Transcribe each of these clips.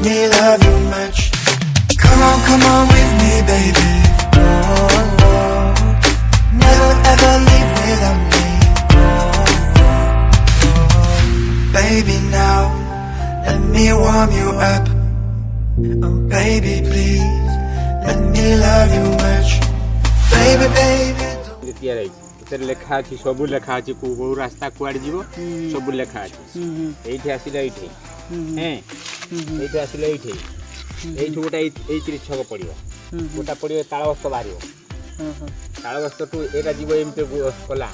me love you much. Come on with me, baby. Oh, oh. Never ever leave without me. Oh, oh. Baby, now let me warm you up. Oh, baby, please let me love you much. Baby, baby. ଏଥିରେ ଲେଖା ଅଛି ସବୁ ଲେଖା ଅଛି କୋଉ ରାସ୍ତା କୁଆଡେ ଯିବ ସବୁ ଲେଖା ଅଛି ଏଇଠି ଆସିଲେ ଏଇଠି ଏଇଠି ଆସିଲେ ଏଇଠି ଏଇଠି ଗୋଟେ ଏଇଥିରେ ଛକ ପଡ଼ିବ ଗୋଟା ପଡ଼ିବ ତାଳବସ୍ତ ବାହାରିବ ତାଳବସ୍ତଠୁ ଏଇଟା ଯିବ ଏମିତି କଲା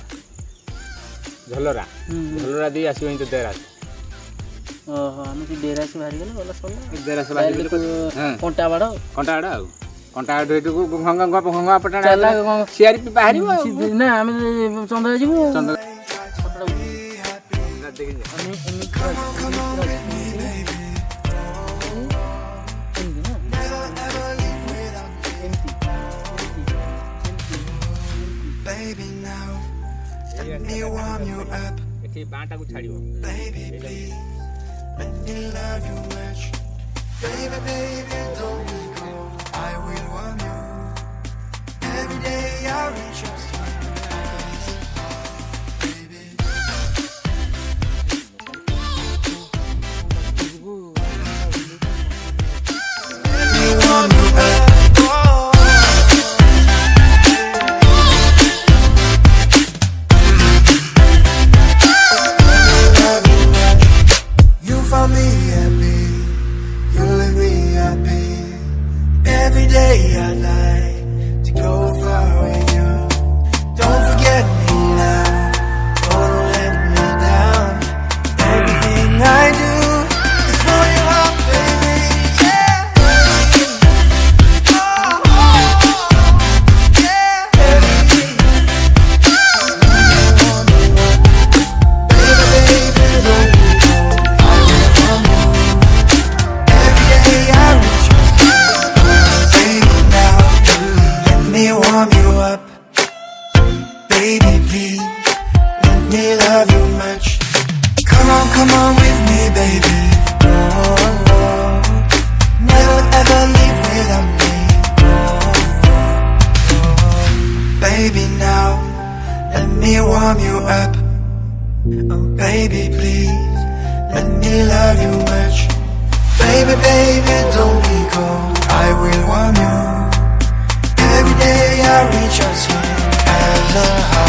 ଝଲରା ଝଲରା ଦେଇ ଆସିବ ଏମିତି ଡେରାସ ଆମେ ସେ ଡେରାସ ବାହାରିଗଲେ ଗଲା ସରିଲା ଡେରାସ ବାହାରିଗଲେ କଣ୍ଟାବାଡ଼ ଆଉ କଣ୍ଟାବାଡ଼ ଏଇଠୁ ଘଙ୍ଗା ପଟାଣା ହେଲା ସିଆରି ବାହାରିବ ନା ଆମେ ଚନ୍ଦ୍ର ଯିବୁ ଏଠି ବାଁଟାକୁ ଛାଡ଼ିବ I will warm you. Every day I reach your side, baby. Let me warm you up. You found me happy. You leave me happy. Every day I like to go far with you. Don't forget me now. Don't let me down. Everything I do is for your heart, baby. Yeah. Oh, oh, yeah. Baby, baby, don't you know I will want you. Every day I reach your warm you up, baby, please let me love you much. Come on with me, baby. Oh, oh. Never ever leave without me. Oh, oh. Baby, now let me warm you up. Oh, baby, please let me love you much. Baby, baby, don't be cold. I will warm you. Every day I reach out to you as a heart.